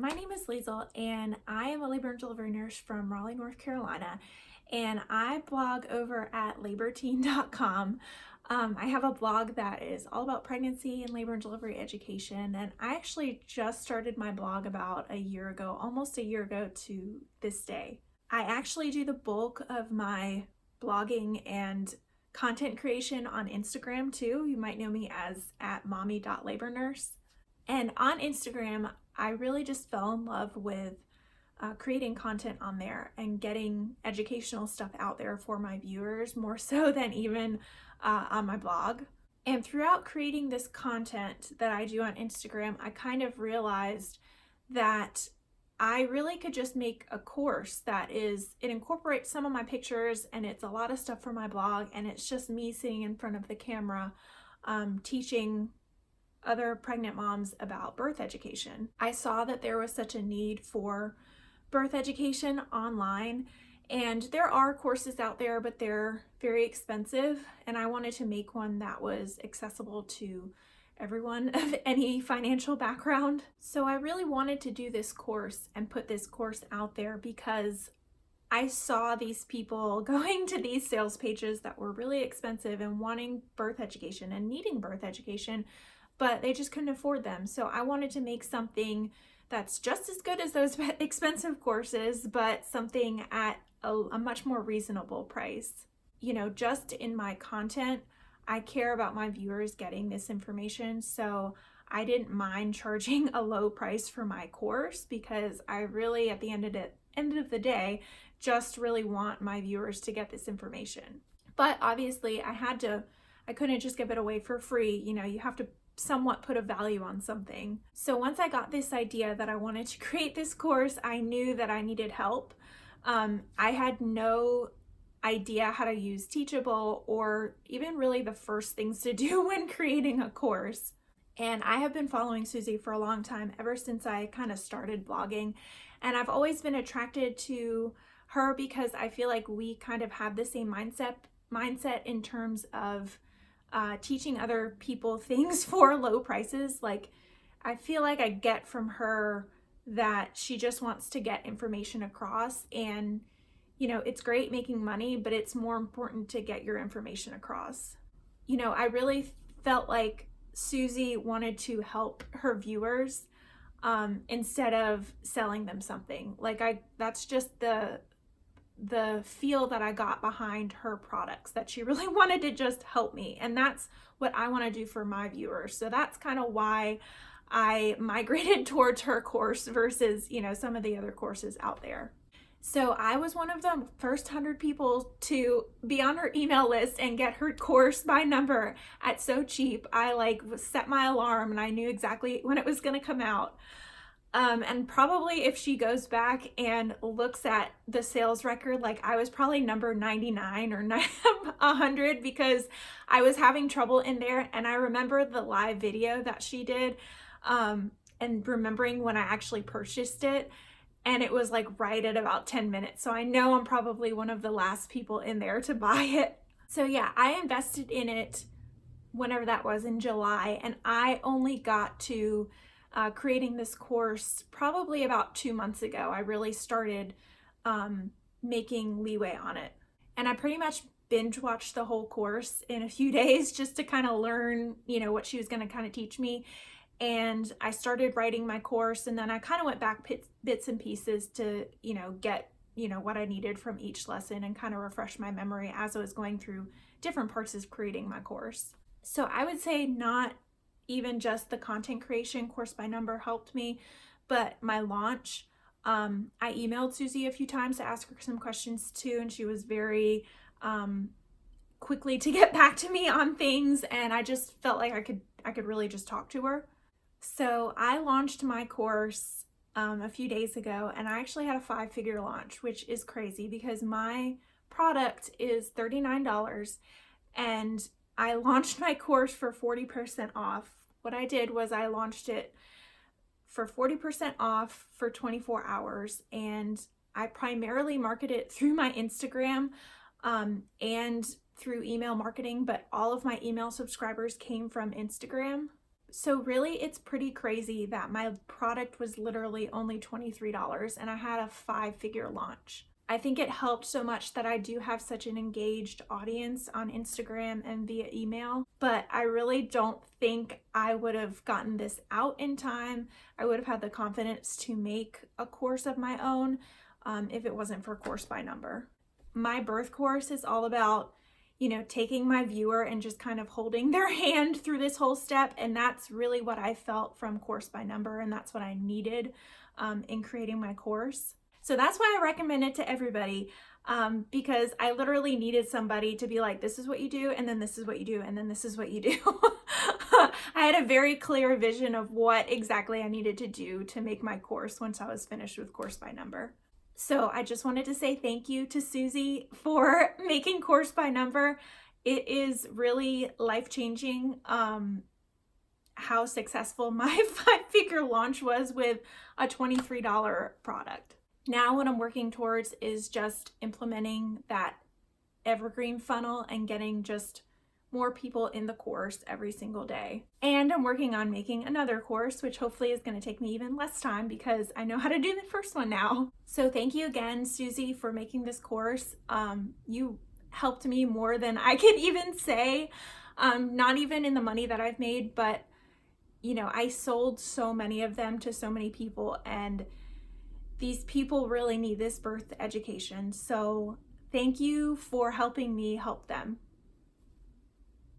my name is Liesel, and I am a labor and delivery nurse from Raleigh, North Carolina, and I blog over at LaborTeen.com. I have a blog that is all about pregnancy and labor and delivery education, and I actually just started my blog about a year ago, almost a year ago to this day. I actually do the bulk of my blogging and content creation on Instagram too. You might know me as @mommy.labornurse. And on Instagram, I really just fell in love with creating content on there and getting educational stuff out there for my viewers, more so than even on my blog. And throughout creating this content that I do on Instagram, I kind of realized that I really could just make a course that it incorporates some of my pictures, and it's a lot of stuff for my blog, and it's just me sitting in front of the camera teaching other pregnant moms about birth education. I saw that there was such a need for birth education online, and there are courses out there, but they're very expensive, and I wanted to make one that was accessible to everyone of any financial background. So I really wanted to do this course and put this course out there because I saw these people going to these sales pages that were really expensive and wanting birth education and needing birth education, but they just couldn't afford them. So I wanted to make something that's just as good as those expensive courses, but something at a much more reasonable price. You know, just in my content, I care about my viewers getting this information, so I didn't mind charging a low price for my course because I really, at the end of the day, just really want my viewers to get this information. But obviously I couldn't just give it away for free. You know, you have to somewhat put a value on something. So once I got this idea that I wanted to create this course, I knew that I needed help. I had no idea how to use Teachable or even really the first things to do when creating a course. And I have been following Susie for a long time, ever since I kind of started blogging. And I've always been attracted to her because I feel like we kind of have the same mindset in terms of teaching other people things for low prices. Like, I feel like I get from her that she just wants to get information across, and you know, it's great making money, but it's more important to get your information across. You know, I really felt like Susie wanted to help her viewers instead of selling them something. That's just the feel that I got behind her products, that she really wanted to just help me. And that's what I want to do for my viewers. So that's kind of why I migrated towards her course versus, you know, some of the other courses out there. So I was one of the first 100 people to be on her email list and get her course by number at so cheap. I set my alarm and I knew exactly when it was going to come out. And probably if she goes back and looks at the sales record, like, I was probably number 99 or 100 because I was having trouble in there. And I remember the live video that she did, and remembering when I actually purchased it, and it was like right at about 10 minutes. So I know I'm probably one of the last people in there to buy it. So yeah, I invested in it whenever that was, in July, and I only got to creating this course probably about 2 months ago. I really started making leeway on it. And I pretty much binge watched the whole course in a few days just to kind of learn, you know, what she was going to kind of teach me. And I started writing my course, and then I kind of went back bits and pieces to, you know, get, you know, what I needed from each lesson and kind of refresh my memory as I was going through different parts of creating my course. So I would say not even just the content creation course by number helped me, but my launch. I emailed Susie a few times to ask her some questions too, and she was very quickly to get back to me on things, and I just felt like I could really just talk to her. So I launched my course a few days ago, and I actually had a 5-figure launch, which is crazy because my product is $39, and I launched my course for 40% off. What I did was I launched it for 40% off for 24 hours, and I primarily market it through my Instagram and through email marketing, but all of my email subscribers came from Instagram. So really, it's pretty crazy that my product was literally only $23 and I had a 5-figure launch. I think it helped so much that I do have such an engaged audience on Instagram and via email, but I really don't think I would have gotten this out in time. I would have had the confidence to make a course of my own if it wasn't for Course by Number. My birth course is all about taking my viewer and just kind of holding their hand through this whole step. And that's really what I felt from Course by Number. And that's what I needed in creating my course. So that's why I recommend it to everybody, because I literally needed somebody to be like, this is what you do, and then this is what you do, and then this is what you do. I had a very clear vision of what exactly I needed to do to make my course once I was finished with Course by Number. So I just wanted to say thank you to Susie for making Course by Number. It is really life-changing how successful my 5-figure launch was with a $23 product. Now what I'm working towards is just implementing that evergreen funnel and getting just more people in the course every single day. And I'm working on making another course, which hopefully is going to take me even less time because I know how to do the first one now. So thank you again, Susie, for making this course. You helped me more than I could even say, not even in the money that I've made, but I sold so many of them to so many people, and these people really need this birth education. So thank you for helping me help them.